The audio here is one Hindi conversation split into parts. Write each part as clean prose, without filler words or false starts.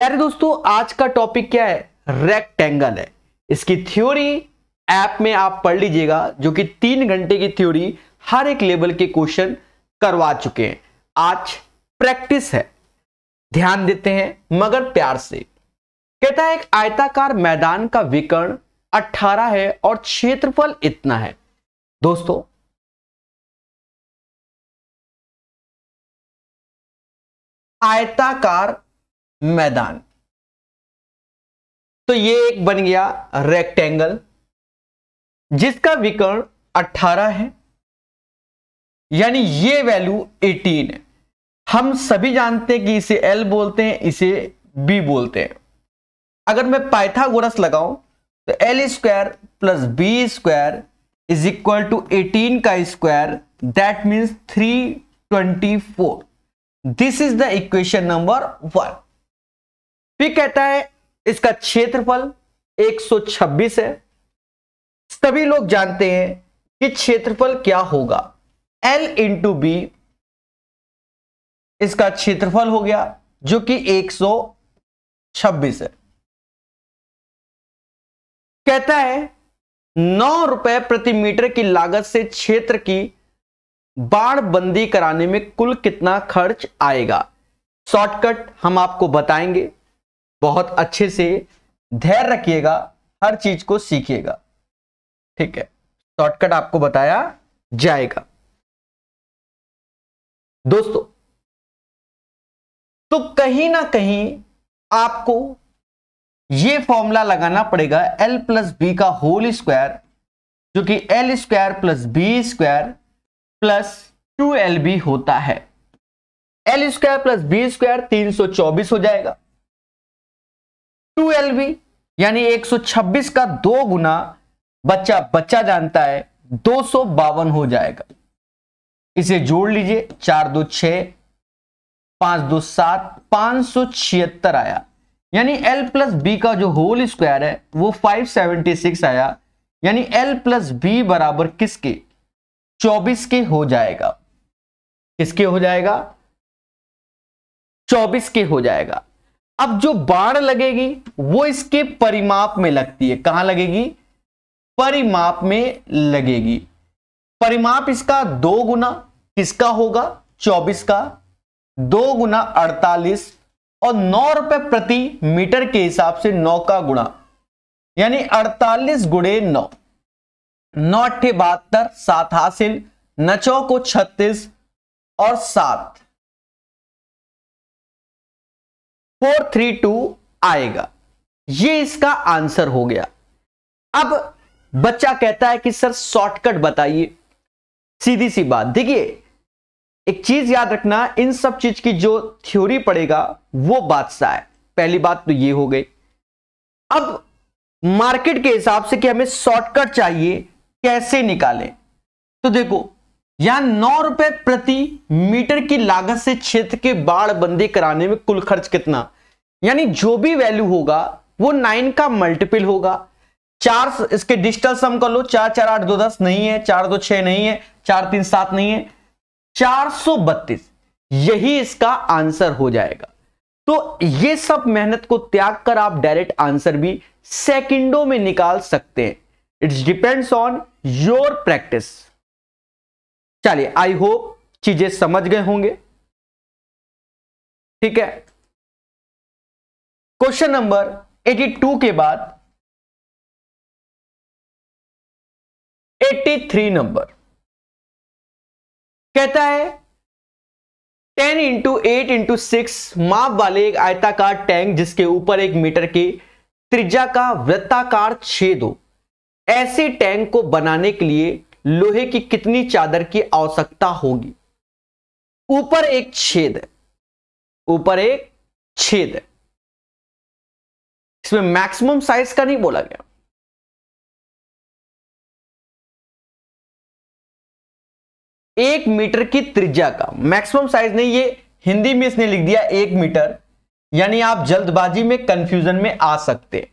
यार दोस्तों, आज का टॉपिक क्या है? रेक्टेंगल है। इसकी थ्योरी ऐप में आप पढ़ लीजिएगा, जो कि 3 घंटे की थ्योरी हर एक लेवल के क्वेश्चन करवा चुके हैं। आज प्रैक्टिस है, ध्यान देते हैं मगर प्यार से। कहता है एक आयताकार मैदान का विकर्ण 18 है और क्षेत्रफल इतना है। दोस्तों, आयताकार मैदान, तो ये एक बन गया रेक्टेंगल जिसका विकर्ण 18 है, यानी ये वैल्यू 18 है। हम सभी जानते हैं कि इसे L बोलते हैं, इसे B बोलते हैं। अगर मैं पाइथागोरस लगाऊं तो L² plus B² is equal to 18 का square, that means 324। This is the equation number 1। फिर कहता है इसका क्षेत्रफल 126 है। सभी लोग जानते हैं कि क्षेत्रफल क्या होगा, L इंटू B इसका क्षेत्रफल हो गया, जो कि 126 है। कहता है 9 रुपए प्रति मीटर की लागत से क्षेत्र की बाड़बंदी कराने में कुल कितना खर्च आएगा। शॉर्टकट हम आपको बताएंगे, बहुत अच्छे से धैर्य रखिएगा, हर चीज को सीखिएगा, ठीक है। शॉर्टकट आपको बताया जाएगा। दोस्तों, तो कहीं ना कहीं आपको यह फॉर्मूला लगाना पड़ेगा L प्लस बी का होल स्क्वायर, जो कि L² plus B² plus 2LB होता है। L² प्लस B² 324 हो जाएगा। 2LB यानी 126 का 2 गुना बच्चा जानता है 252 हो जाएगा। इसे जोड़ लीजिए, 4 2 6, 5 2 7, 576 आया। यानी L प्लस बी का जो होल स्क्वायर है वो 576 आया। यानी L प्लस बी बराबर किसके? 24 के हो जाएगा। किसके हो जाएगा? 24 के हो जाएगा। अब जो बाड़ लगेगी वो इसके परिमाप में लगती है। कहां लगेगी? परिमाप में लगेगी। परिमाप इसका 2 गुना किसका होगा? 24 का 2 गुना 48 और 9 रुपए प्रति मीटर के हिसाब से 9 का गुणा, यानी 48 गुणे 9, 9 8 72, 7 हासिल, 9 को 36 और 7 432 आएगा। ये इसका आंसर हो गया। अब बच्चा कहता है कि सर शॉर्टकट बताइए। सीधी सी बात, देखिए एक चीज याद रखना, इन सब चीज की जो थ्योरी पड़ेगा वो बादशाह है। पहली बात तो ये हो गई। अब मार्केट के हिसाब से कि हमें शॉर्टकट चाहिए, कैसे निकालें? तो देखो, यहां 9 रुपए प्रति मीटर की लागत से क्षेत्र के बाड़बंदी कराने में कुल खर्च कितना, यानी जो भी वैल्यू होगा वो 9 का मल्टीपल होगा। 4 इसके डिजिटल सम कर लो, 4 4 8 2 10 नहीं है, 4 2 6 नहीं है, 4 3 7 नहीं है, 432 यही इसका आंसर हो जाएगा। तो ये सब मेहनत को त्याग कर आप डायरेक्ट आंसर भी सेकंडों में निकाल सकते हैं। It's depends on your practice. चलिए, आई होप चीजें समझ गए होंगे, ठीक है। क्वेश्चन नंबर 82 के बाद 83 नंबर कहता है 10 इंटू 8 इंटू 6 माप वाले एक आयताकार टैंक जिसके ऊपर 1 मीटर की त्रिज्या का वृत्ताकार छेद हो। ऐसे टैंक को बनाने के लिए लोहे की कितनी चादर की आवश्यकता होगी? ऊपर एक छेद है, ऊपर एक छेद है। इसमें मैक्सिमम साइज का नहीं बोला गया। एक मीटर की त्रिज्या का मैक्सिमम साइज नहीं, ये हिंदी में इसने लिख दिया 1 मीटर, यानी आप जल्दबाजी में कंफ्यूजन में आ सकते।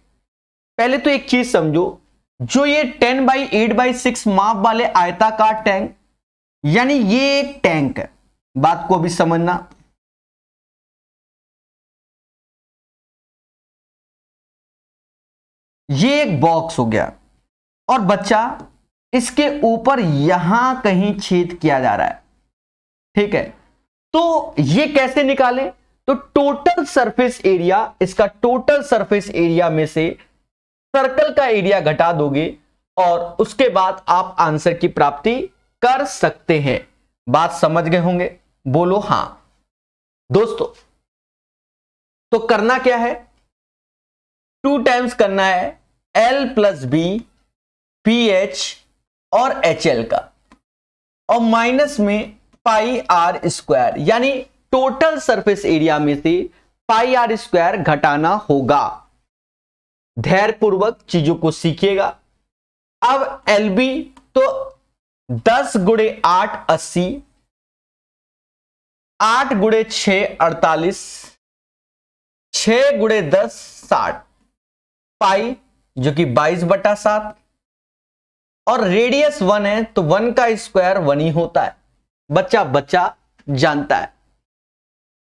पहले तो एक चीज समझो, जो ये 10/8/6 माप वाले आयताकार टैंक, यानी ये एक टैंक है। बात को भी समझना, ये एक बॉक्स हो गया और बच्चा इसके ऊपर यहां कहीं छेद किया जा रहा है, ठीक है। तो ये कैसे निकालें? तो टोटल सरफेस एरिया, इसका टोटल सरफेस एरिया में से सर्कल का एरिया घटा दोगे और उसके बाद आप आंसर की प्राप्ति कर सकते हैं। बात समझ गए होंगे? बोलो हां। दोस्तों तो करना क्या है, 2 टाइम्स करना है L प्लस बी PH और HL का, और माइनस में पाई आर स्क्वायर, यानी टोटल सरफेस एरिया में से पाई आर स्क्वायर घटाना होगा। धैर्यपूर्वक चीजों को सीखिएगा। अब LB तो 10 गुणे 8 80, 8 गुणे 6 48, 6 गुणे 10 60, पाई जो कि 22/7, और रेडियस 1 है तो 1 का स्क्वायर 1 ही होता है। बच्चा जानता है।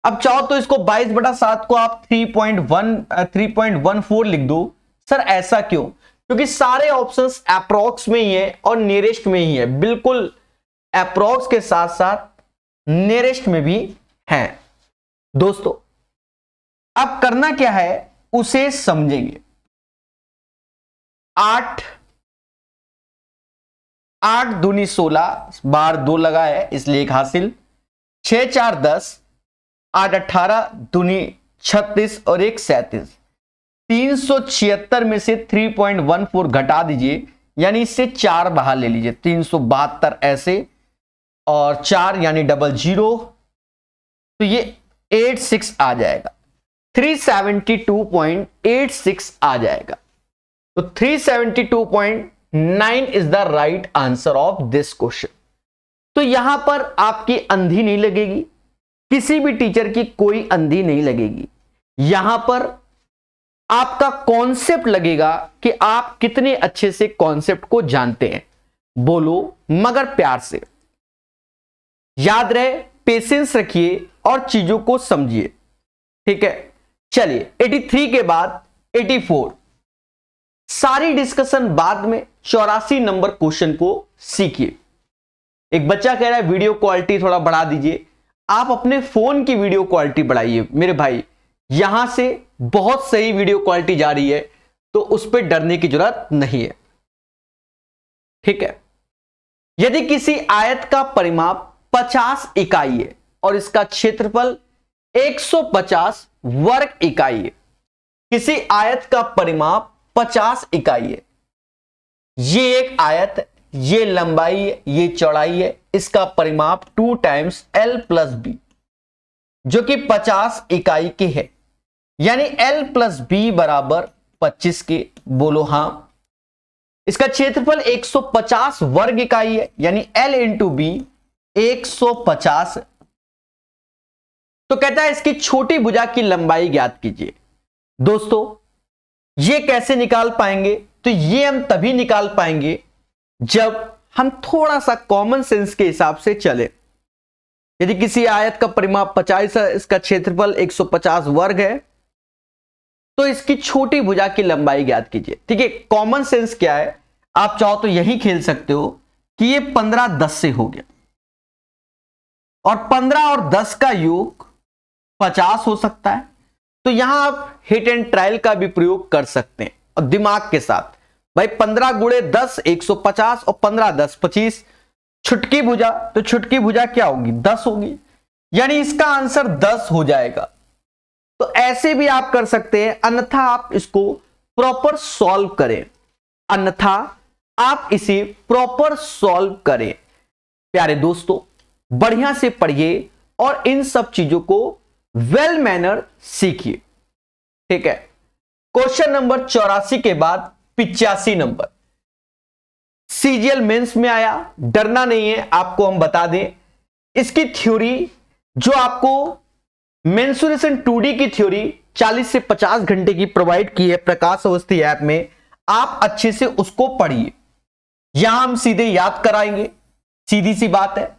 अब चाहो तो इसको 22/7 को आप 3.14 लिख दो। सर ऐसा क्यों? क्योंकि सारे ऑप्शंस अप्रोक्स में ही है और नियरेस्ट में ही है, बिल्कुल अप्रोक्स के साथ साथ नियरेस्ट में भी है। दोस्तों अब करना क्या है उसे समझेंगे। 8 दूनी 16, बार 2 लगा है इसलिए 1 हासिल, 6 4 10, 8 18 दूनी 36 और 1 37, 376 में से 3.14 घटा दीजिए, यानी इससे 4 बाहर ले लीजिए, 372 ऐसे और 4 यानी 00, तो ये 86 आ जाएगा, 372.86 आ जाएगा। तो 372.9 is the right answer of this question. तो यहां पर आपकी अंधी नहीं लगेगी, किसी भी टीचर की कोई अंधी नहीं लगेगी। यहां पर आपका कॉन्सेप्ट लगेगा कि आप कितने अच्छे से कॉन्सेप्ट को जानते हैं। बोलो मगर प्यार से। याद रहे, पेशेंस रखिए और चीजों को समझिए, ठीक है। चलिए 83 के बाद 84, सारी डिस्कशन बाद में। 84 नंबर क्वेश्चन को सीखिए। एक बच्चा कह रहा है वीडियो क्वालिटी थोड़ा बढ़ा दीजिए। आप अपने फोन की वीडियो क्वालिटी बढ़ाइए मेरे भाई, यहां से बहुत सही वीडियो क्वालिटी जा रही है, तो उस पर डरने की जरूरत नहीं है, ठीक है। यदि किसी आयत का परिमाप 50 इकाई है और इसका क्षेत्रफल 150 वर्ग इकाई है, किसी आयत का परिमाप 50 इकाई है, ये एक आयत है, ये लंबाई है, ये चौड़ाई है, इसका परिमाप 2 टाइम्स L प्लस बी जो कि 50 इकाई की है, यानी L प्लस बी बराबर 25 के। बोलो हां। इसका क्षेत्रफल 150 वर्ग इकाई है, यानी L इंटू बी 150। तो कहता है इसकी छोटी भुजा की लंबाई ज्ञात कीजिए। दोस्तों ये कैसे निकाल पाएंगे? तो ये हम तभी निकाल पाएंगे जब हम थोड़ा सा कॉमन सेंस के हिसाब से चले। यदि किसी आयत का परिमाप 50 है, इसका क्षेत्रफल 150 वर्ग है, तो इसकी छोटी भुजा की लंबाई ज्ञात कीजिए। ठीक है, कॉमन सेंस क्या है, आप चाहो तो यही खेल सकते हो कि ये 15 10 से हो गया और 15 और 10 का योग 50 हो सकता है। तो यहां आप हिट एंड ट्रायल का भी प्रयोग कर सकते हैं और दिमाग के साथ। भाई 15 गुणे 10 150 और 15 10 25, छुटकी भुजा, तो छुटकी भुजा क्या होगी 10 होगी, यानी इसका आंसर 10 हो जाएगा। तो ऐसे भी आप कर सकते हैं, अन्यथा आप इसको प्रॉपर सॉल्व करें, अन्यथा आप इसे प्रॉपर सॉल्व करें। प्यारे दोस्तों बढ़िया से पढ़िए और इन सब चीजों को वेल मैनर सीखिए। ठीक है, क्वेश्चन नंबर 84 के बाद 85 नंबर सीजीएल मेंस में आया। डरना नहीं है, आपको हम बता दें इसकी थ्योरी, जो आपको मेंसुरेशन 2D की थ्योरी 40 से 50 घंटे की प्रोवाइड की है प्रकाश अवस्थी ऐप में, आप अच्छे से उसको पढ़िए। यहां हम सीधे याद कराएंगे, सीधी सी बात है,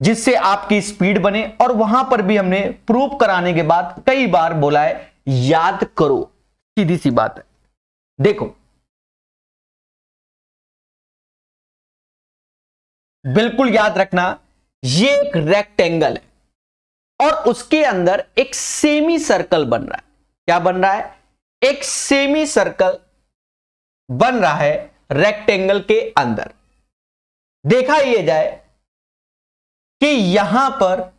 जिससे आपकी स्पीड बने। और वहां पर भी हमने प्रूफ कराने के बाद कई बार बोला है याद करो, सीधी सी बात है। देखो बिल्कुल याद रखना, ये एक रेक्टेंगल है और उसके अंदर एक सेमी सर्कल बन रहा है। क्या बन रहा है? एक सेमी सर्कल बन रहा है रेक्टेंगल के अंदर। देखा यह जाए कि यहां पर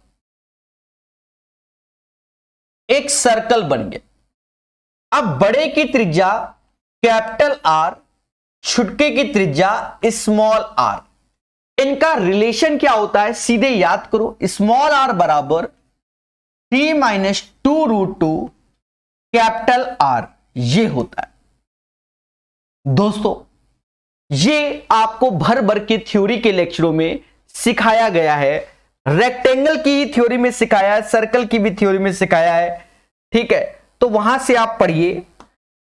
एक सर्कल बन गया। अब बड़े की त्रिज्या कैपिटल आर, छुटके की त्रिज्या स्मॉल आर, इनका रिलेशन क्या होता है? सीधे याद करो, स्मॉल आर बराबर 3-2√2 कैपिटल आर, ये होता है। दोस्तों ये आपको भर भर के थ्योरी के लेक्चरों में सिखाया गया है, रेक्टेंगल की थ्योरी में सिखाया है, सर्कल की भी थ्योरी में सिखाया है। ठीक है, तो वहां से आप पढ़िए।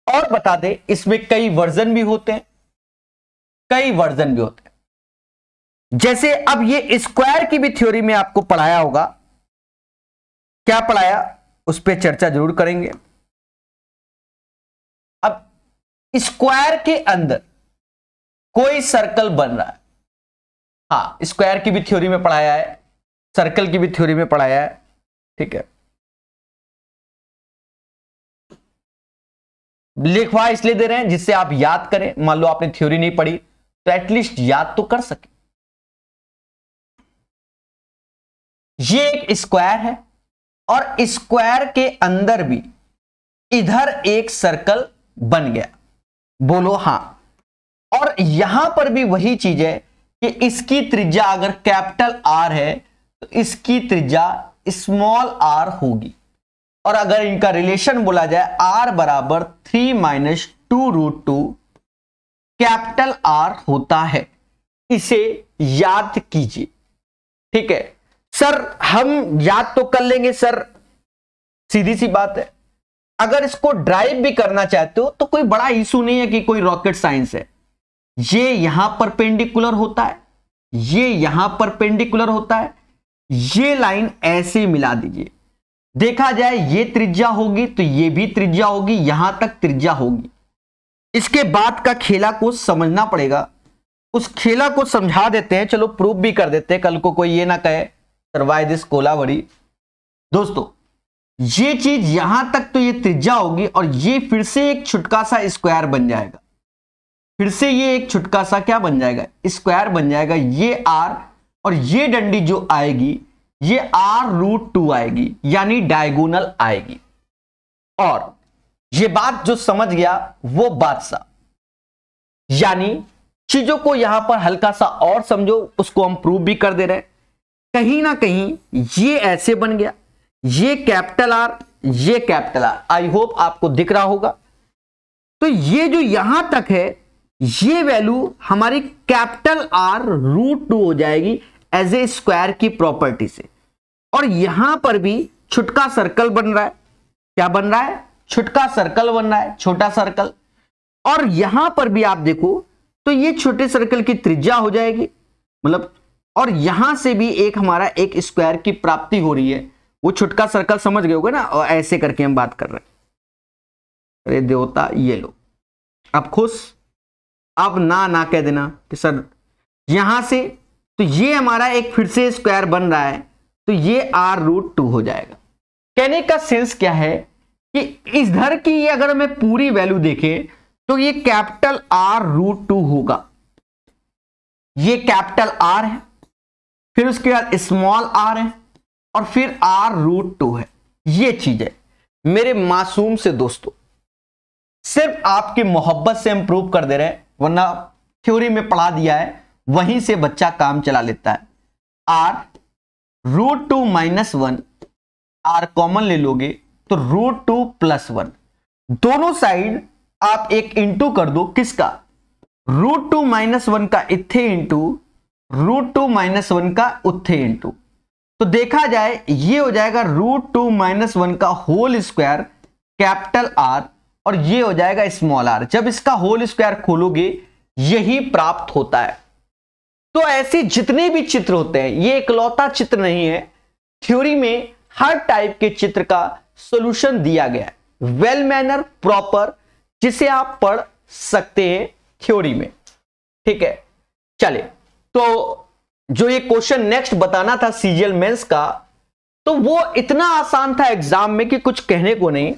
और बता दें, इसमें कई वर्जन भी होते हैं, कई वर्जन भी होते हैं। जैसे अब ये स्क्वायर की भी थ्योरी में आपको पढ़ाया होगा। क्या पढ़ाया, उस पर चर्चा जरूर करेंगे। अब स्क्वायर के अंदर कोई सर्कल बन रहा है। हाँ, स्क्वायर की भी थ्योरी में पढ़ाया है, सर्कल की भी थ्योरी में पढ़ाया है। ठीक है, लिखवा इसलिए दे रहे हैं जिससे आप याद करें। मान लो आपने थ्योरी नहीं पढ़ी तो एटलीस्ट याद तो कर सके। ये एक स्क्वायर है और स्क्वायर के अंदर भी इधर एक सर्कल बन गया। बोलो हां। और यहां पर भी वही चीज है कि इसकी त्रिज्या अगर कैपिटल आर है तो इसकी त्रिज्या स्मॉल आर होगी। और अगर इनका रिलेशन बोला जाए आर बराबर 3-2√2 कैपिटल आर होता है। इसे याद कीजिए। ठीक है सर, हम याद तो कर लेंगे सर, सीधी सी बात है। अगर इसको ड्राइव भी करना चाहते हो तो कोई बड़ा इशू नहीं है कि कोई रॉकेट साइंस है। ये यहां परपेंडिकुलर होता है, ये यहां परपेंडिकुलर होता है, ये लाइन ऐसे मिला दीजिए। देखा जाए ये त्रिज्या होगी तो ये भी त्रिज्या होगी, यहां तक त्रिज्या होगी। इसके बाद का खेला को समझना पड़ेगा। उस खेला को समझा देते हैं, चलो प्रूफ भी कर देते हैं, कल को कोई ये ना कहे सर्वाइव दिस कोलावरी। दोस्तों ये चीज यहां तक तो ये त्रिज्या होगी और ये फिर से एक छुटका सा स्क्वायर बन जाएगा। फिर से ये एक छुटका सा क्या बन जाएगा? स्क्वायर बन जाएगा। ये आर और ये डंडी जो आएगी ये r√2 आएगी, यानी डायगोनल आएगी। और ये बात जो समझ गया वो बात सा, यानी चीजों को यहां पर हल्का सा और समझो, उसको हम प्रूव भी कर दे रहे हैं। कहीं ना कहीं ये ऐसे बन गया, ये कैपिटल आर, ये कैपिटल आर। आई होप आपको दिख रहा होगा। तो ये जो यहां तक है ये वैल्यू हमारी कैपिटल r√2 हो जाएगी एज ए स्क्वायर की प्रॉपर्टी से। और यहां पर भी छुटका सर्कल बन रहा है। क्या बन रहा है? छुटका सर्कल बन रहा है, छोटा सर्कल। और यहां पर भी आप देखो तो ये छोटे सर्कल की त्रिज्या हो जाएगी, मतलब। और यहां से भी एक हमारा एक स्क्वायर की प्राप्ति हो रही है। वो छुटका सर्कल समझ गए होगे ना, और ऐसे करके हम बात कर रहे हैं। अरे देवता, ये लो, अब खुश। अब ना कह देना कि सर यहां से तो ये हमारा एक फिर से स्क्वायर बन रहा है, तो ये r√2 हो जाएगा। कहने का सेंस क्या है कि इधर की अगर हमें पूरी वैल्यू देखें तो ये कैपिटल r√2 होगा। ये कैपिटल R है, फिर उसके बाद स्मॉल r है और फिर r√2 है। ये चीज है मेरे मासूम से दोस्तों, सिर्फ आपकी मोहब्बत से हम प्रूव कर दे रहे हैं, वरना थ्योरी में पढ़ा दिया है, वहीं से बच्चा काम चला लेता है। r√2 - 1, r कॉमन ले लोगे तो √2 + 1, दोनों साइड आप एक इंटू कर दो। किसका? √2 - 1 का इत्थे इंटू √2 - 1 का उत्थे इंटू। तो देखा जाए ये हो जाएगा √2 - 1 का होल स्क्वायर कैपिटल R, और ये हो जाएगा स्मॉल r। जब इसका होल स्क्वायर खोलोगे यही प्राप्त होता है। तो ऐसे जितने भी चित्र होते हैं, ये इकलौता चित्र नहीं है, थ्योरी में हर टाइप के चित्र का सॉल्यूशन दिया गया है, वेल मैनर, प्रॉपर, जिसे आप पढ़ सकते हैं थ्योरी में। ठीक है, चलिए, तो जो ये क्वेश्चन नेक्स्ट बताना था सीजीएल मेंस का, तो वो इतना आसान था एग्जाम में कि कुछ कहने को नहीं,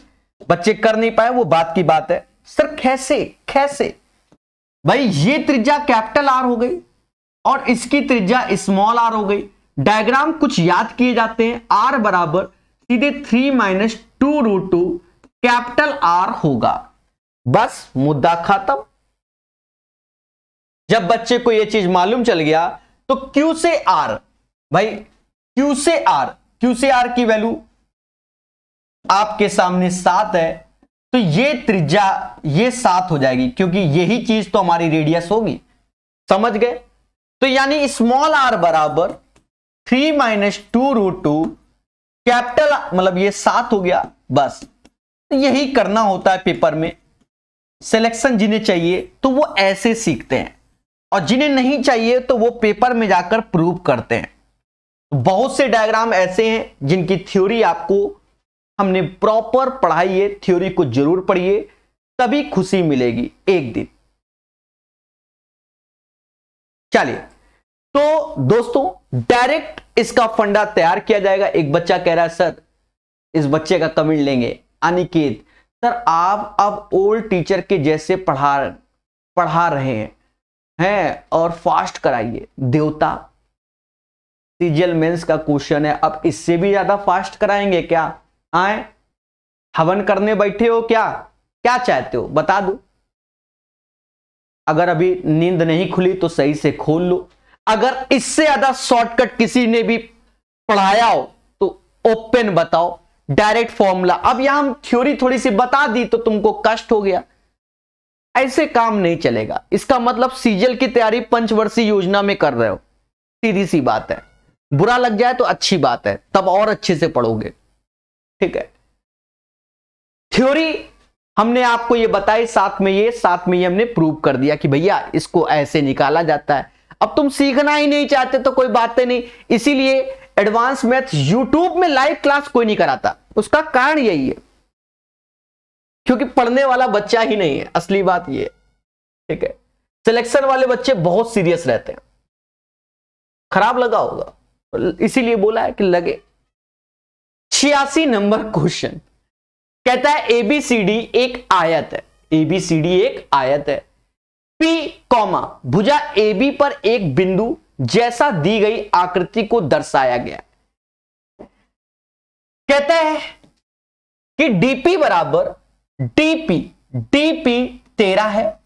बच्चे कर नहीं पाए, वो बात की बात है। सर कैसे कैसे भाई, ये त्रिज्या कैपिटल आर हो गई और इसकी त्रिज्या स्मॉल आर हो गई। डायग्राम कुछ याद किए जाते हैं, आर बराबर सीधे 3 - 2√2 कैपिटल आर होगा, बस मुद्दा खत्म। जब बच्चे को यह चीज मालूम चल गया तो क्यू से आर, भाई क्यू से आर की वैल्यू आपके सामने 7 है, तो ये त्रिज्या ये 7 हो जाएगी, क्योंकि यही चीज तो हमारी रेडियस होगी। समझ गए? तो यानी स्मॉल आर बराबर 3 - 2√2 कैपिटल, मतलब ये 7 हो गया, बस। तो यही करना होता है पेपर में। सिलेक्शन जिन्हें चाहिए तो वो ऐसे सीखते हैं, और जिन्हें नहीं चाहिए तो वो पेपर में जाकर प्रूव करते हैं। बहुत से डायग्राम ऐसे हैं जिनकी थ्योरी आपको हमने प्रॉपर पढ़ाई है, थ्योरी को जरूर पढ़िए, तभी खुशी मिलेगी एक दिन। चलिए, तो दोस्तों डायरेक्ट इसका फंडा तैयार किया जाएगा। एक बच्चा कह रहा है सर, इस बच्चे का कमेंट लेंगे, अनिकेत सर आप अब ओल्ड टीचर के जैसे पढ़ा रहे हैं और फास्ट कराइए। देवता, सीजीएल मेंस का क्वेश्चन है, अब इससे भी ज्यादा फास्ट कराएंगे क्या? आए हवन करने बैठे हो क्या? क्या चाहते हो बता दो। अगर अभी नींद नहीं खुली तो सही से खोल लो। अगर इससे ज्यादा शॉर्टकट किसी ने भी पढ़ाया हो तो ओपन बताओ, डायरेक्ट फॉर्मूला। अब यहां हम थ्योरी थोड़ी सी बता दी तो तुमको कष्ट हो गया, ऐसे काम नहीं चलेगा। इसका मतलब सीजीएल की तैयारी पंचवर्षीय योजना में कर रहे हो, सीधी सी बात है। बुरा लग जाए तो अच्छी बात है, तब और अच्छे से पढ़ोगे। ठीक है, थ्योरी हमने आपको ये बताई, साथ में ये हमने प्रूव कर दिया कि भैया इसको ऐसे निकाला जाता है। अब तुम सीखना ही नहीं चाहते तो कोई बात नहीं, इसीलिए एडवांस मैथ्स यूट्यूब में लाइव क्लास कोई नहीं कराता। उसका कारण यही है, क्योंकि पढ़ने वाला बच्चा ही नहीं है, असली बात ये है। ठीक है, सिलेक्शन वाले बच्चे बहुत सीरियस रहते हैं। खराब लगा होगा, इसीलिए बोला है कि लगे। 86 नंबर क्वेश्चन कहता है एबीसीडी एक आयत है, एबीसीडी एक आयत है, पी कॉमा भुजा AB पर एक बिंदु जैसा दी गई आकृति को दर्शाया गया। कहता है कि डीपी बराबर डीपी 13 है,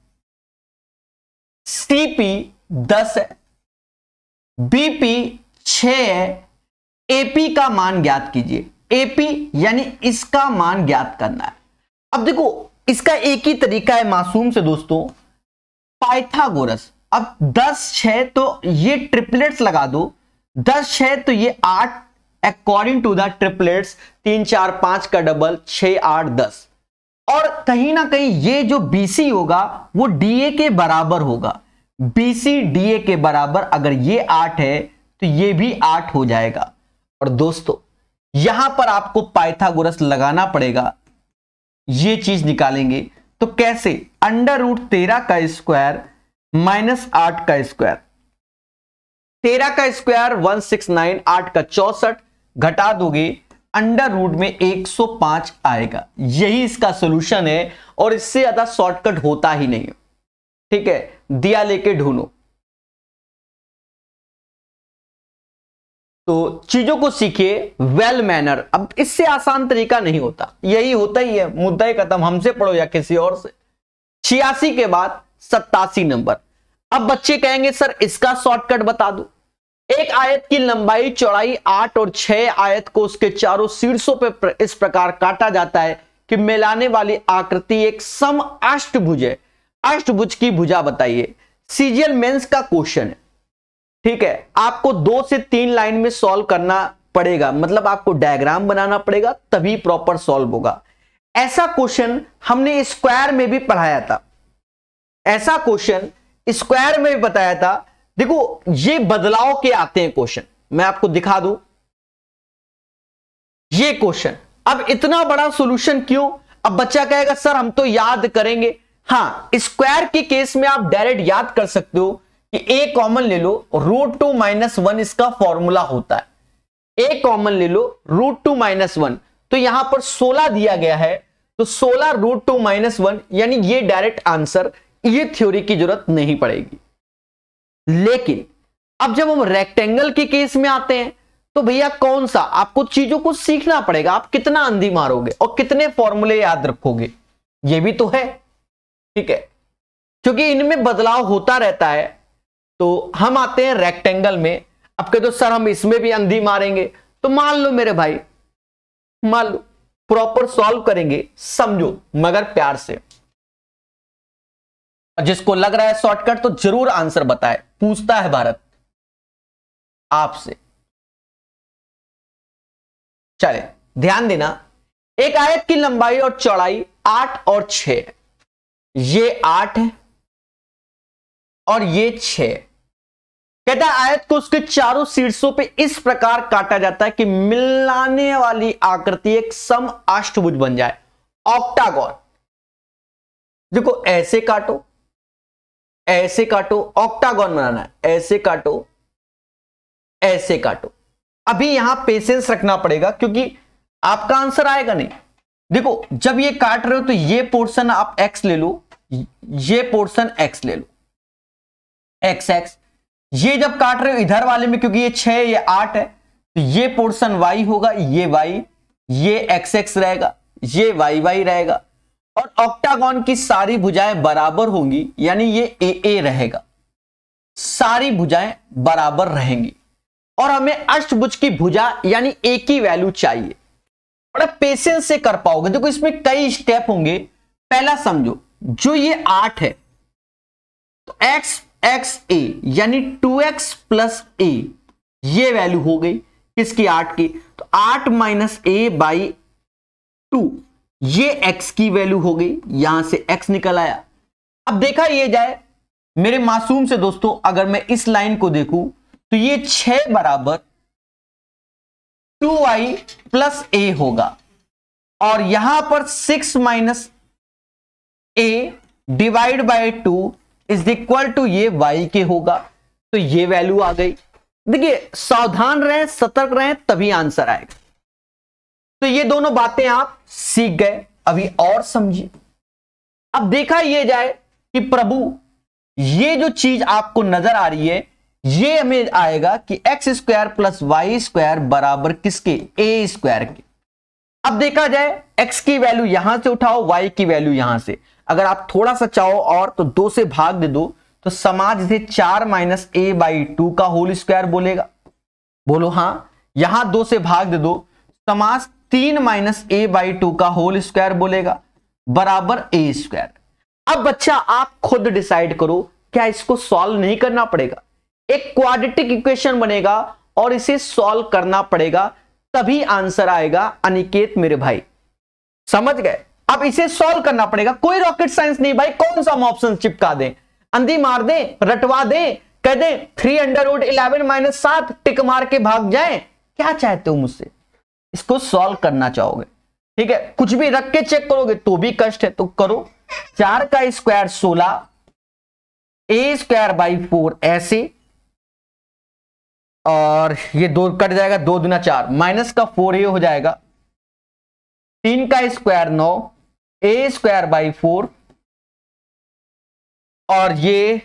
सीपी 10 है, बीपी 6 है, एपी का मान ज्ञात कीजिए। एपी यानी इसका मान ज्ञात करना है। अब देखो इसका एक ही तरीका है मासूम से दोस्तों, पाइथागोरस। अब 10 6 तो ये ट्रिपलेट्स लगा दो, 10 6 तो ये 8 अकॉर्डिंग टू द ट्रिपलेट्स, 3 4 5 का डबल 6 8 10। और कहीं ना कहीं ये जो बीसी होगा वो डीए के बराबर होगा। बीसी डीए के बराबर, अगर ये 8 है तो ये भी 8 हो जाएगा। और दोस्तों यहां पर आपको पाइथागोरस लगाना पड़ेगा, ये चीज निकालेंगे तो कैसे? √13 का स्क्वायर माइनस 8 का स्क्वायर, 13 का स्क्वायर 169, 8 का 64, घटा दोगे √ में 105 आएगा। यही इसका सॉल्यूशन है और इससे ज्यादा शॉर्टकट होता ही नहीं है। ठीक है, दिया लेके ढूंढो। तो चीजों को सीखिए वेल मैनर। अब इससे आसान तरीका नहीं होता, यही होता ही है, मुद्दा ही खत्म। हमसे पढ़ो या किसी और से। 86 के बाद 87 नंबर। अब बच्चे कहेंगे सर इसका शॉर्टकट बता दो। एक आयत की लंबाई चौड़ाई 8 और 6 आयत को उसके चारों शीर्षों पे इस प्रकार काटा जाता है कि मिलाने वाली आकृति एक सम अष्टभुज है। अष्टभुज की भुजा बताइए। सीजीएल मेंस का क्वेश्चन है। ठीक है, आपको 2 से 3 लाइन में सॉल्व करना पड़ेगा, मतलब आपको डायग्राम बनाना पड़ेगा तभी प्रॉपर सॉल्व होगा। ऐसा क्वेश्चन हमने स्क्वायर में भी पढ़ाया था, ऐसा क्वेश्चन स्क्वायर में भी बताया था। देखो ये बदलाव के आते हैं क्वेश्चन, मैं आपको दिखा दूं ये क्वेश्चन। अब इतना बड़ा सॉल्यूशन क्यों? अब बच्चा कहेगा सर हम तो याद करेंगे। हाँ, स्क्वायर के केस में आप डायरेक्ट याद कर सकते हो कि a कॉमन ले लो, √2 - 1 इसका फॉर्मूला होता है। a कॉमन ले लो, √2 - 1, तो यहां पर 16 दिया गया है, तो 16 √2 - 1, यानी ये डायरेक्ट आंसर, ये थ्योरी की जरूरत नहीं पड़ेगी। लेकिन अब जब हम रेक्टेंगल के केस में आते हैं तो भैया कौन सा, आपको चीजों को सीखना पड़ेगा। आप कितना अंधी मारोगे और कितने फॉर्मूले याद रखोगे, ये भी तो है, ठीक है, क्योंकि इनमें बदलाव होता रहता है। तो हम आते हैं रेक्टेंगल में। अब कह दो सर हम इसमें भी अंधी मारेंगे, तो मान लो मेरे भाई, मान लो, प्रॉपर सॉल्व करेंगे, समझो मगर प्यार से। जिसको लग रहा है शॉर्टकट तो जरूर आंसर बताए, पूछता है भारत आपसे। चले ध्यान देना, एक आयत की लंबाई और चौड़ाई 8 और 6, ये 8 है और ये 6। कहता है आयत को उसके चारों शीर्षों पे इस प्रकार काटा जाता है कि मिलाने वाली आकृति एक सम अष्टभुज बन जाए, ऑक्टागोन। देखो ऐसे काटो, ऐसे काटो, ऑक्टागोन बनाना है, ऐसे काटो, ऐसे काटो। अभी यहां पेशेंस रखना पड़ेगा क्योंकि आपका आंसर आएगा नहीं। देखो जब ये काट रहे हो तो ये पोर्शन आप x ले लो, ये पोर्शन x ले लो, x x। ये जब काट रहे हो इधर वाले में, क्योंकि ये 6 ये 8 है, तो ये पोर्शन y होगा, ये y, ये x x रहेगा, ये y y रहेगा, और ऑक्टागोन की सारी भुजाएं बराबर होंगी, यानी ये a a रहेगा, सारी भुजाएं बराबर रहेंगी। और हमें अष्टभुज की भुजा यानी a की वैल्यू चाहिए। बड़ा पेशेंस से कर पाओगे। देखो इसमें कई स्टेप होंगे। पहला समझो, जो ये 8 है तो x x a यानी 2x + a, ये वैल्यू हो गई किसकी, 8 की, तो 8 - a/2, ये x की वैल्यू हो गई, यहां से x निकल आया। अब देखा ये जाए मेरे मासूम से दोस्तों, अगर मैं इस लाइन को देखूं तो ये 6 बराबर 2y + a होगा, और यहां पर 6 - a / 2 = ये y के होगा, तो ये वैल्यू आ गई। देखिए सावधान रहें, सतर्क रहें, तभी आंसर आएगा। तो ये दोनों बातें आप सीख गए, अभी और समझिए। अब देखा ये जाए कि प्रभु ये जो चीज आपको नजर आ रही है, ये हमें आएगा कि x² + y² बराबर किसके, a² के। अब देखा जाए x की वैल्यू यहां से उठाओ, y की वैल्यू यहां से। अगर आप थोड़ा सा चाहो और तो 2 से भाग दे दो, तो समाज इसे 4 - a/2 का होल स्क्वायर बोलेगा। बोलो हां, यहां 2 से भाग दे दो, समाज 3 - a/2 का होल स्क्वायर बोलेगा, बराबर a²। अब बच्चा आप खुद डिसाइड करो, क्या इसको सॉल्व नहीं करना पड़ेगा? एक क्वाड्रेटिक इक्वेशन बनेगा और इसे सॉल्व करना पड़ेगा, तभी आंसर आएगा। अनिकेत मेरे भाई समझ गए? अब इसे सॉल्व करना पड़ेगा, कोई रॉकेट साइंस नहीं भाई। कौन सा हम ऑप्शन चिपका दें, अंधी मार दें, रटवा दें, कह दें 3√11 - 7 टिक मार के भाग जाएं? क्या चाहते हो मुझसे? इसको सॉल्व करना चाहोगे, ठीक है? कुछ भी रख के चेक करोगे तो भी कष्ट है, तो करो। 4 का स्क्वायर 16, a²/4 ऐसे, और ये 2 कट जाएगा, 2 दूना 4, माइनस का 4a हो जाएगा। 3 का स्क्वायर 9, a²/4, और ये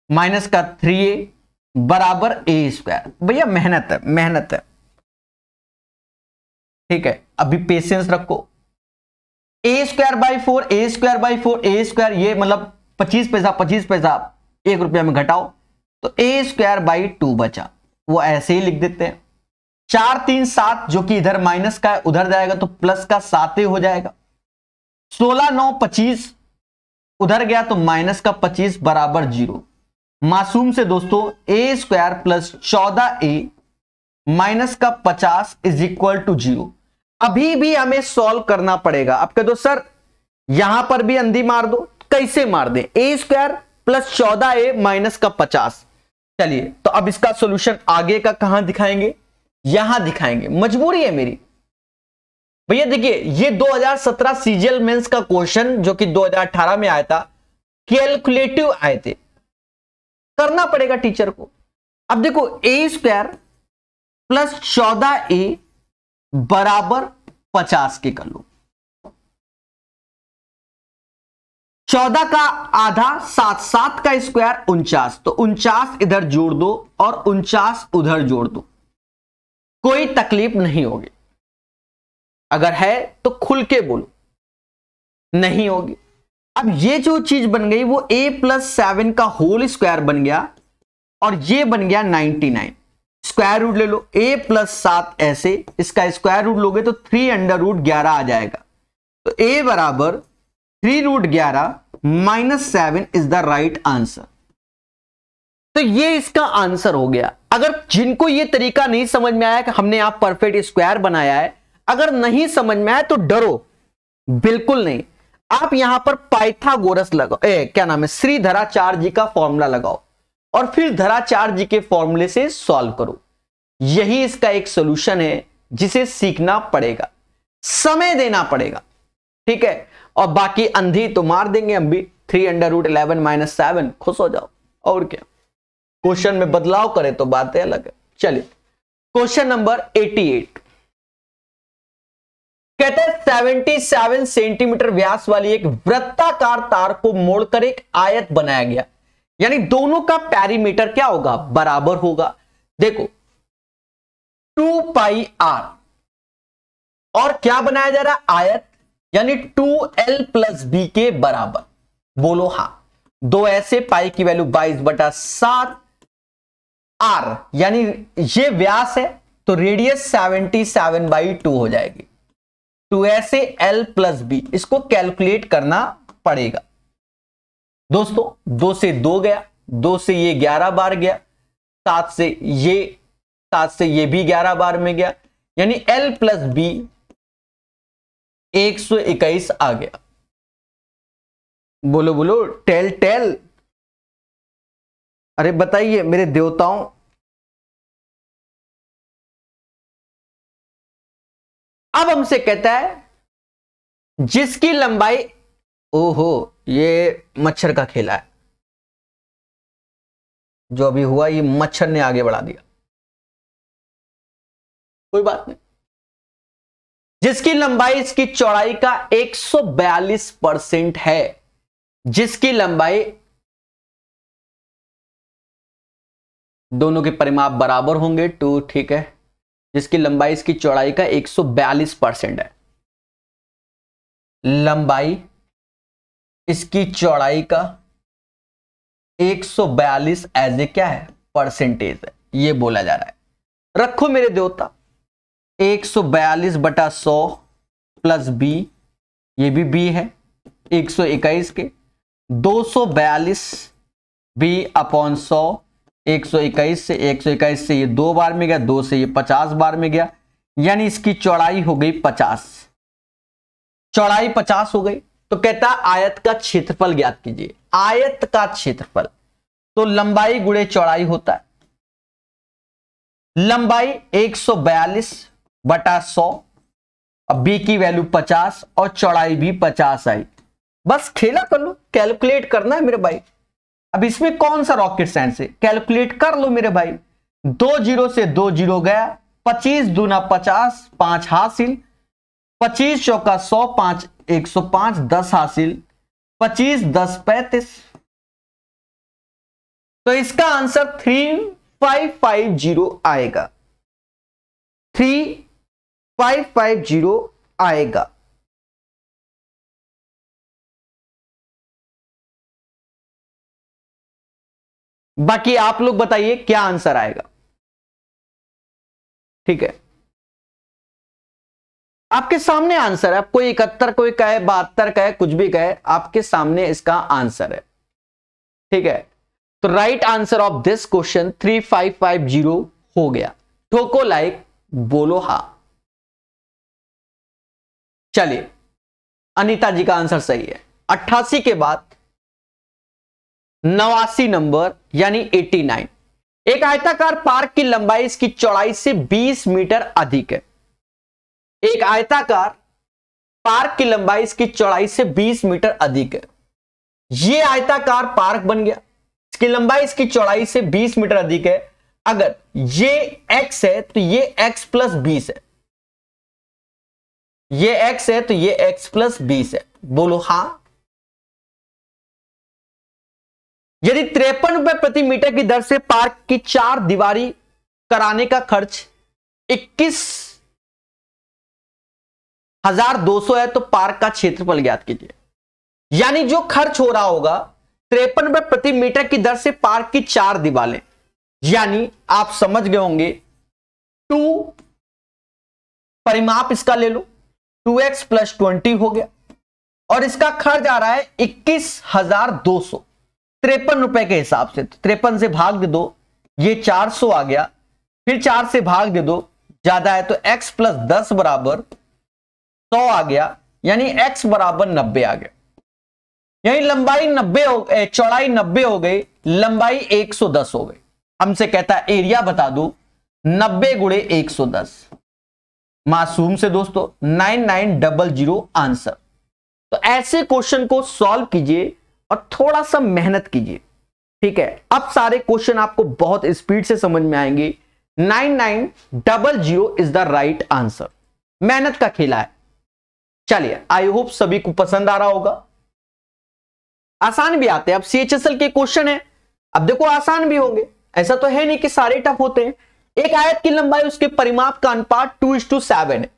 माइनस का 3a बराबर a²। भैया मेहनत है, मेहनत है, ठीक है? अभी पेशेंस रखो। a²/4, a²/4, a², ये मतलब 25 पैसा 25 पैसा 1 रुपया में घटाओ, तो a²/2 बचा, वो ऐसे ही लिख देते हैं। 4 3 7, जो कि इधर माइनस का है, उधर जाएगा तो प्लस का 7 हो जाएगा। 16 9 25, उधर गया तो माइनस का 25 बराबर 0। मासूम से दोस्तों a² + 14a माइनस का 50 = 0। अभी भी हमें सॉल्व करना पड़ेगा। अब कह दो सर यहां पर भी अंधी मार दो, कैसे मार दे? a² + 14a माइनस का 50। चलिए तो अब इसका सॉल्यूशन आगे का कहां दिखाएंगे? यहां दिखाएंगे, मजबूरी है मेरी भैया देखिए ये 2017 सीजीएल मेंस का क्वेश्चन जो कि 2018 में आया था, कैलकुलेटिव आए थे, करना पड़ेगा टीचर को। अब देखो a² प्लस 14a बराबर 50 के कर लो। 14 का आधा 7, 7 का स्क्वायर 49, तो 49 इधर जोड़ दो और 49 उधर जोड़ दो, कोई तकलीफ नहीं होगी। अगर है तो खुल के बोलो, नहीं होगी। अब ये जो चीज बन गई वो a+7 का होल स्क्वायर बन गया और ये बन गया 99। स्क्वायर रूट ले लो, a+7 ऐसे, इसका स्क्वायर रूट लोगे तो 3√11 आ जाएगा। तो a बराबर 3√11 -7 इज द राइट आंसर। तो ये इसका आंसर हो गया। अगर जिनको ये तरीका नहीं समझ में आया कि हमने यहां परफेक्ट स्क्वायर बनाया है, अगर नहीं समझ में आया तो डरो बिल्कुल नहीं। आप यहां पर पाइथागोरस लगाओ, क्या नाम है, श्रीधराचार्य जी का फॉर्मूला लगाओ और फिर धराचार्य जी के फॉर्मूले से सॉल्व करो। यही इसका एक सॉल्यूशन है जिसे सीखना पड़ेगा, समय देना पड़ेगा, ठीक है। और बाकी अंधी तो मार देंगे हम भी, 3√11 - 7, खुश हो जाओ। और क्या, क्वेश्चन में बदलाव करें तो बातें अलग है। चलिए क्वेश्चन नंबर 88 कहते हैं 77 सेंटीमीटर व्यास वाली एक वृत्ताकार तार को मोड़कर एक आयत बनाया गया, यानी दोनों का पैरीमीटर क्या होगा, बराबर होगा। देखो 2πr और क्या बनाया जा रहा है, आयत, यानी 2l+b के बराबर। बोलो हां। दो ऐसे, पाई की वैल्यू 22/7, r यानी ये व्यास है तो रेडियस 77/2 हो जाएगी। 2 ऐसे l+b, इसको कैलकुलेट करना पड़ेगा दोस्तों। 2 से 2 गया, 2 से ये 11 बार गया, 7 से ये भी 11 बार में गया, यानी l+b 121 आ गया। बोलो बोलो, टेल। अरे बताइए मेरे देवताओं। अब हमसे कहता है जिसकी लंबाई, ओहो ये मच्छर का खेला है जो अभी हुआ, ये मच्छर ने आगे बढ़ा दिया, कोई बात नहीं। जिसकी लंबाई इसकी चौड़ाई का 142% है, जिसकी लंबाई, दोनों के परिमाप बराबर होंगे 2, ठीक है। जिसकी लंबाई इसकी चौड़ाई का 142% है, लंबाई इसकी चौड़ाई का 142 एज ए क्या है, परसेंटेज है, ये बोला जा रहा है। रखो मेरे देवता, 142/100 प्लस b, ये भी b है 121 के, 242 b/100, 121 से ये 2 बार में गया, 2 से ये 50 बार में गया, यानी इसकी चौड़ाई हो गई 50, चौड़ाई 50 हो गई। तो कहता आयत का क्षेत्रफल ज्ञात कीजिए। आयत का क्षेत्रफल तो लंबाई गुणे चौड़ाई होता है, लंबाई 142/100, अब b की वैल्यू 50 और चौड़ाई भी 50 आई। बस खेला कर लो, कैलकुलेट करना है मेरे भाई। अब इसमें कौन सा रॉकेट साइंस है, कैलकुलेट कर लो मेरे भाई। 2 0 से 2 0 गया, 25 दूना 50, 5 हासिल, 25 चौका 100, 5 105, 10 हासिल, 25 10 35। तो इसका आंसर 3550 आएगा, 3550 आएगा। बाकी आप लोग बताइए क्या आंसर आएगा, ठीक है। आपके सामने आंसर है, कोई 71 कोई कहे 72 कहे कुछ भी कहे, आपके सामने इसका आंसर है, ठीक है। तो right answer of this question 3550 हो गया। ठोको लाइक, बोलो हां। चलिए अनीता जी का आंसर सही है। 88 के बाद 89 नंबर यानी 89। एक आयताकार पार्क की लंबाई इसकी चौड़ाई से 20 मीटर अधिक है। एक आयताकार पार्क की लंबाई इसकी चौड़ाई से 20 मीटर अधिक है। ये आयताकार पार्क बन गया, इसकी लंबाई इसकी चौड़ाई से 20 मीटर अधिक है। अगर ये x है तो ये x प्लस 20 है, ये x है तो ये x प्लस 20 है। बोलो हां। यदि 53 रुपए प्रति मीटर की दर से पार्क की 4 दीवारी कराने का खर्च 21,200 है तो पार्क का क्षेत्रफल ज्ञात कीजिए। यानी जो खर्च हो रहा होगा 53 रुपए प्रति मीटर की दर से पार्क की 4 दीवारें, यानी आप समझ गए होंगे 2 परिमाप इसका ले लो, 2x प्लस 20 हो गया, और इसका खर्च आ रहा है 21,200 53 रुपए के हिसाब से। तो 53 से भाग दे दो, ये 400 आ गया, फिर 4 से भाग दे दो, ज्यादा है तो x प्लस 10 बराबर 100 आ गया, यानी x बराबर 90 आ गया। यानी लंबाई 90 हो गई, चौड़ाई 90 हो गई, लंबाई 110 हो गई। हमसे कहता है एरिया बता दो, 90 गुणे 110। मासूम से दोस्तों 9900 आंसर। तो ऐसे क्वेश्चन को सॉल्व कीजिए और थोड़ा सा मेहनत कीजिए, ठीक है। अब सारे क्वेश्चन आपको बहुत स्पीड से समझ में आएंगे। 9900 इज द राइट आंसर। मेहनत का खेला है। चलिए, आई होप सभी को पसंद आ रहा होगा। आसान भी आते हैं, अब CHSL के क्वेश्चन है, अब देखो आसान भी होंगे, ऐसा तो है नहीं कि सारे टफ होते हैं। एक आयत की लंबाई उसके परिमाप का अनुपात 2:7 है।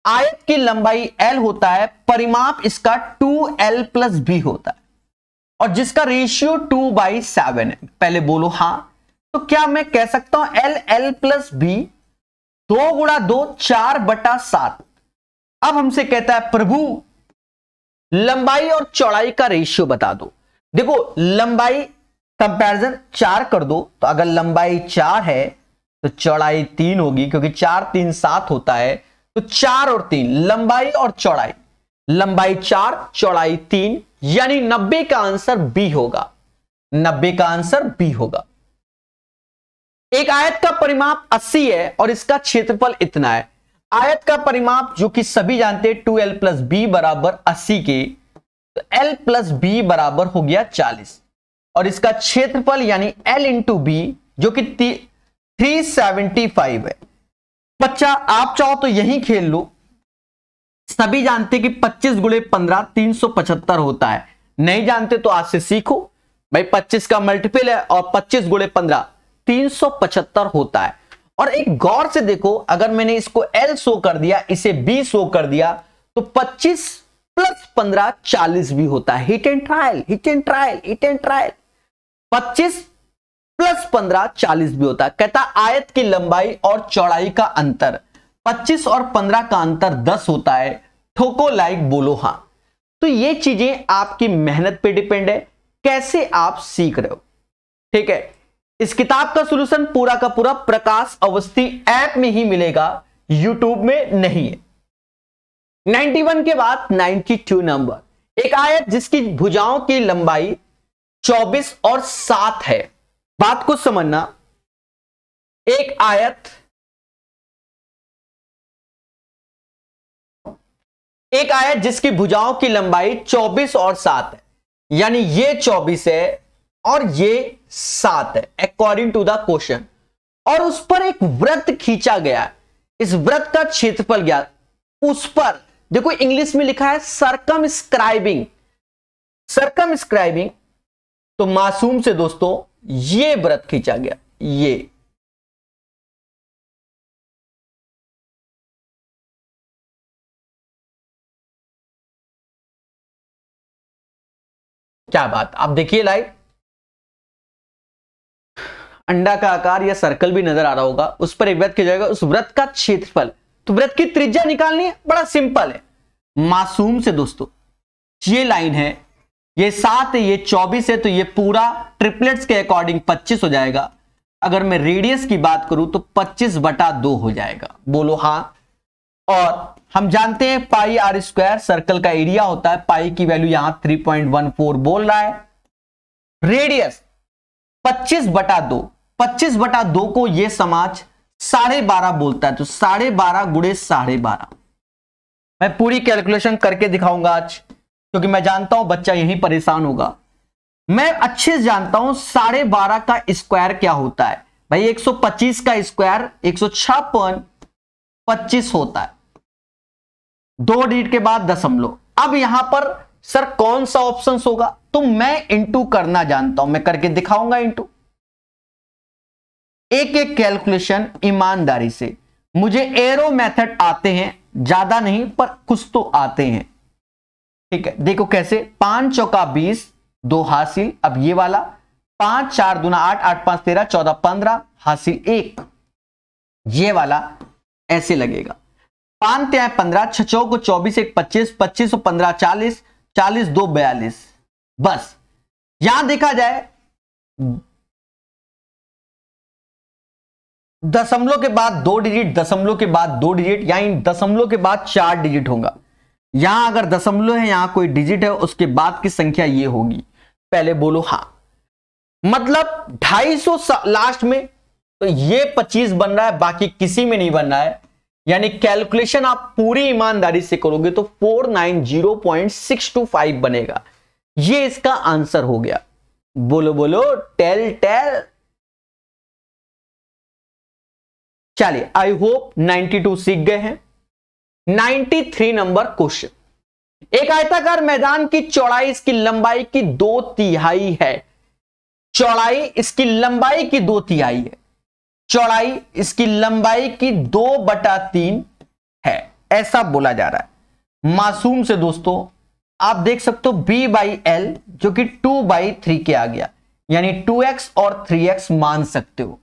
आयत की लंबाई L होता है, परिमाप इसका 2L प्लस B होता है, और जिसका रेशियो 2/7 है। पहले बोलो हां। तो क्या मैं कह सकता हूं L प्लस B 2 गुणा 2 4/7। अब हमसे कहता है प्रभु लंबाई और चौड़ाई का रेशियो बता दो। देखो लंबाई कंपैरिजन 4 कर दो, तो अगर लंबाई 4 है तो चौड़ाई 3 होगी, क्योंकि 4 3 7 होता है, तो 4 और 3 लंबाई और चौड़ाई, लंबाई 4 चौड़ाई 3, यानी 90 का आंसर बी होगा। 90 का आंसर बी होगा। एक आयत का परिमाप 80 है और इसका क्षेत्रफल इतना है। आयत का परिमाप जो कि सभी जानते हैं 2L प्लस बी बराबर 80 के, तो L प्लस बी बराबर हो गया 40, और इसका क्षेत्रफल यानी L इंटू बी जो कि 375 है। बच्चा आप चाहो तो यही खेल लो, सभी जानते हैं कि 25 गुणे 15 375 होता है। नहीं जानते तो आज से सीखो भाई, 25 का मल्टीपल है और 25 गुणे 15 375 होता है। और एक गौर से देखो, अगर मैंने इसको L शो कर दिया, इसे B शो कर दिया, तो 25 प्लस 15 40 भी होता है। Hit and trial, hit and trial, hit and trial. 25 plus 15 40 भी होता है। कहता आयत की लंबाई और चौड़ाई का अंतर 25 और 15 का अंतर 10 होता है। ठोको लाइक, बोलो हां। तो ये चीजें आपकी मेहनत पे डिपेंड है, कैसे आप सीख रहे हो, ठीक है। इस किताब का सॉल्यूशन पूरा का पूरा प्रकाश अवस्थी ऐप में ही मिलेगा, यूट्यूब में नहीं है। 91 के बाद 92 नंबर, एक आयत जिसकी भुजाओं की लंबाई 24 और 7 है। बात को समझना, एक आयत जिसकी भुजाओं की लंबाई 24 और 7 है, यानी ये 24 है और ये 7 है अकॉर्डिंग टू द क्वेश्चन, और उस पर एक वृत्त खींचा गया है। इस वृत्त का क्षेत्रफल ज्ञात। उस पर देखो इंग्लिश में लिखा है सर्कमस्क्राइबिंग, सर्कमस्क्राइबिंग। तो मासूम से दोस्तों ये वृत्त खींचा गया, ये क्या बात। आप देखिए लाइव, अंडा का आकार या सर्कल भी नजर आ रहा होगा, उस पर एक वृत्त खींचा जाएगा, उस वृत्त का क्षेत्रफल। तो वृत्त की त्रिज्या निकालनी है, बड़ा सिंपल है। मासूम से दोस्तों ये लाइन है, ये 7 है, ये 24 है, तो ये पूरा ट्रिपलेट्स के अकॉर्डिंग 25 हो जाएगा। अगर मैं रेडियस की बात करूं तो 25/2 हो जाएगा। बोलो हां। और हम जानते हैं पाई आर स्क्वायर सर्कल का एरिया होता है, पाई की वैल्यू यहां 3.14 बोल रहा है। रेडियस 25/2, 25/2 को ये समाज 12.5 बोलता है, तो 12.5 गुणे 12.5, मैं पूरी कैलकुलेशन करके दिखाऊंगा आज, क्योंकि मैं जानता हूं बच्चा यहीं परेशान होगा। मैं अच्छे से जानता हूं 12.5 का स्क्वायर क्या होता है भाई। 125 का स्क्वायर 156.25 होता है, 2 डिजिट के बाद दशमलव। अब यहां पर सर कौन सा ऑप्शन होगा, तो मैं इंटू करना जानता हूं, मैं करके दिखाऊंगा इंटू। एक एक कैलकुलेशन ईमानदारी से, मुझे एरो मेथड आते हैं, ज्यादा नहीं पर कुछ तो आते हैं, ठीक है। देखो कैसे, 5 चौका 20, 2 हासिल। अब ये वाला 5 4 दूना 8, 8 5 13, 14 15 हासिल 1, ये वाला ऐसे लगेगा। 5 3 15, 6 चौको 24, 1 25, 25 और 15 40, 40 2 42। बस यहां देखा जाए दशमलव के बाद 2 डिजिट, दशमलव के बाद 2 डिजिट, यानी दशमलव के बाद 4 डिजिट होगा। यहां अगर दशमलव है, यहां कोई डिजिट है, उसके बाद की संख्या ये होगी। पहले बोलो हां, मतलब 250 लास्ट में, तो ये 25 बन रहा है, बाकी किसी में नहीं बन रहा है। यानी कैलकुलेशन आप पूरी ईमानदारी से करोगे तो 490.625 बनेगा। ये इसका आंसर हो गया। बोलो बोलो, टेल टेल। चलिए, आई होप 92 सीख गए हैं। 93 नंबर क्वेश्चन। एक आयताकार मैदान की चौड़ाई इसकी लंबाई की 2/3 है। चौड़ाई इसकी लंबाई की 2/3 है। चौड़ाई इसकी लंबाई की 2/3 है, ऐसा बोला जा रहा है। मासूम से दोस्तों आप देख सकते हो b/l जो कि 2/3 के आ गया, यानी 2x और 3x मान सकते हो।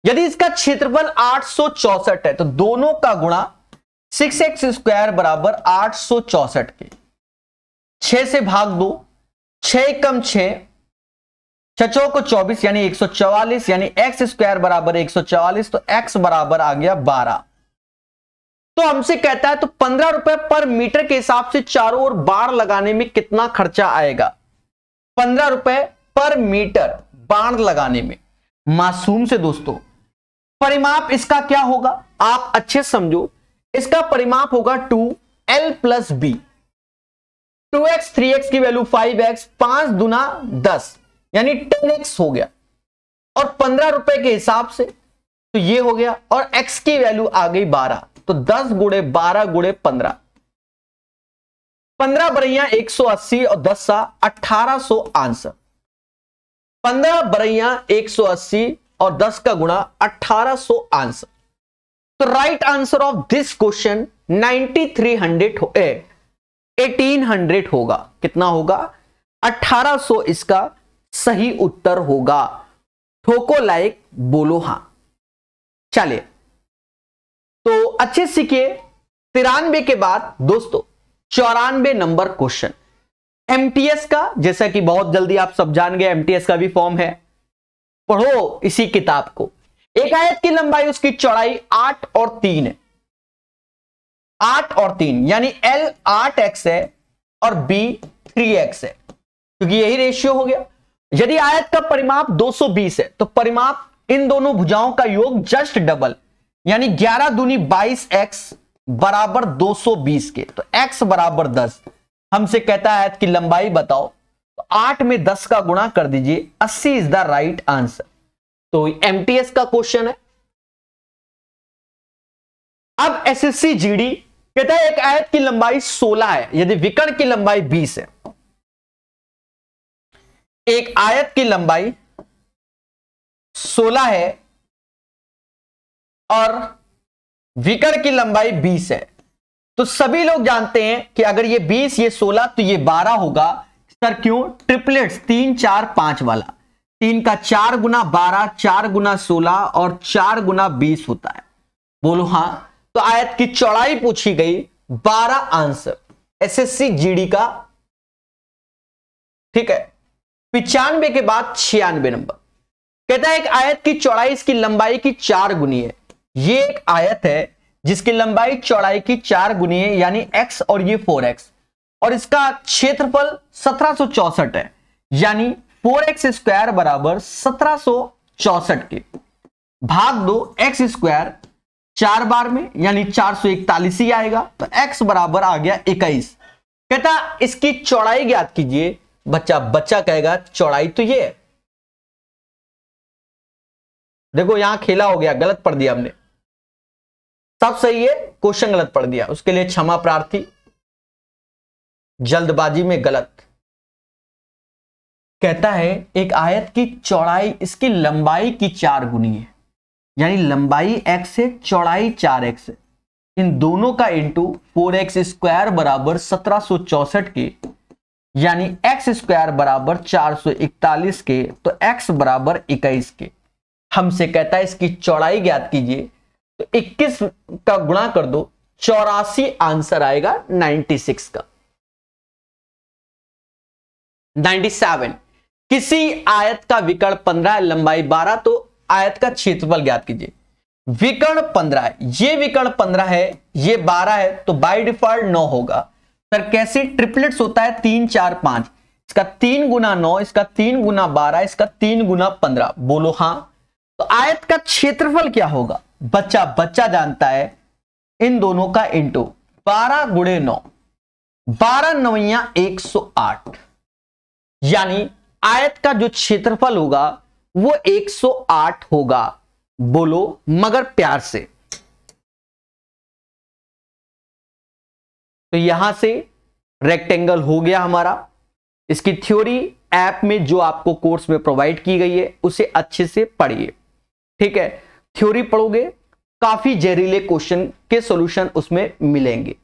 यदि इसका क्षेत्रफल 864 है तो दोनों का गुणा 6x² बराबर 864 के। 6 से भाग दो, 6 कम 6, 6 को 24 यानी 144, यानी x² बराबर 144, तो x बराबर आ गया 12। तो हमसे कहता है तो 15 रुपए पर मीटर के हिसाब से चारों ओर बाड़ लगाने में कितना खर्चा आएगा। 15 रुपए पर मीटर बाड़ लगाने में। मासूम से दोस्तों परिमाप इसका क्या होगा, आप अच्छे समझो। इसका परिमाप होगा 2l + b। 2x 3x की वैल्यू 5x, 5 दूना 10 यानी 10x हो गया, और 15 रुपए के हिसाब से तो ये हो गया, और x की वैल्यू आ गई 12, तो 10 गुणे 12 गुणे 15, 15 बरैया 180 और 10 1800 आंसर। 15 बरैया 180 और 10 का गुणा 1800 आंसर। तो right answer of this question 1800 होगा। कितना होगा, 1800 इसका सही उत्तर होगा। ठोको लाइक, बोलो हां। चलिए तो अच्छे सीखिए। 93 के बाद दोस्तों 94 नंबर क्वेश्चन एमटीएस का, जैसा कि बहुत जल्दी आप सब जान गए एमटीएस का भी फॉर्म है, पढ़ो इसी किताब को। एक आयत की लंबाई उसकी चौड़ाई 8 और 3 है। 8 और 3 यानी L 8x है और B 3x है, क्योंकि यही रेशियो हो गया। यदि आयत का परिमाप 220 है तो परिमाप इन दोनों भुजाओं का योग जस्ट डबल, यानी 11 दूनी 22x बराबर 220 के, तो x बराबर 10। हमसे कहता है आयत की लंबाई बताओ, तो 8 में 10 का गुणा कर दीजिए, 80 इज द राइट आंसर। तो एमटीएस का क्वेश्चन है। अब एसएससी जीडी कहता है एक आयत की लंबाई 16 है यदि विकर्ण की लंबाई 20 है। एक आयत की लंबाई 16 है और विकर्ण की लंबाई 20 है, तो सभी लोग जानते हैं कि अगर ये 20 ये 16 तो ये 12 होगा। सर क्यों, ट्रिपलेट्स 3 4 5 वाला, 3 का 4 गुना 12, 4 गुना 16 और 4 गुना 20 होता है। बोलो हां। तो आयत की चौड़ाई पूछी गई, 12 आंसर एसएससी जीडी का, ठीक है। 95 के बाद 96 नंबर कहता है एक आयत की चौड़ाई इसकी लंबाई की 4 गुनी है। ये एक आयत है जिसकी लंबाई चौड़ाई की 4 गुनी है, यानी x और ये 4x, और इसका क्षेत्रफल 1764 है, यानी 4x² बराबर 1764 के। भाग दो x² 4 बार में, यानी 441 ही आएगा। तो x बराबर आ गया 21। कहता इसकी चौड़ाई ज्ञात कीजिए। बच्चा कहेगा चौड़ाई तो ये है। देखो यहां खेला हो गया, गलत पढ़ दिया हमने, सब सही है, क्वेश्चन गलत पढ़ दिया, उसके लिए क्षमा प्रार्थी, जल्दबाजी में गलत। कहता है एक आयत की चौड़ाई इसकी लंबाई की 4 गुनी है, यानी लंबाई x है, चौड़ाई 4x है। इन दोनों का इंटू 4x स्क्वायर बराबर 1764 के, यानी x स्क्वायर बराबर 441 के, तो x बराबर 21 के। हमसे कहता है इसकी चौड़ाई ज्ञात कीजिए। तो 21 का गुणा कर दो, 84 आंसर आएगा 96 का। 97, किसी आयत का विकर्ण 15 लंबाई 12, तो आयत का क्षेत्रफल ज्ञात कीजिए। विकर्ण 15 है, ये विकर्ण 15 है, ये 12 है, तो बाय डिफॉल्ट 9 होगा। सर कैसे? ट्रिपलेट्स होता है 3 4 5, इसका 3 गुना 9, इसका 3 गुना 12, इसका 3 गुना 15। बोलो हाँ। तो आयत का क्षेत्रफल क्या होगा? बच्चा जानता है इन दोनों का इंटू 12 गुणे 9, 12 9 108, यानी आयत का जो क्षेत्रफल होगा वो 108 होगा। बोलो मगर प्यार से। तो यहां से रेक्टेंगल हो गया हमारा। इसकी थ्योरी ऐप में जो आपको कोर्स में प्रोवाइड की गई है उसे अच्छे से पढ़िए, ठीक है। थ्योरी पढ़ोगे, काफी जहरीले क्वेश्चन के सॉल्यूशन उसमें मिलेंगे।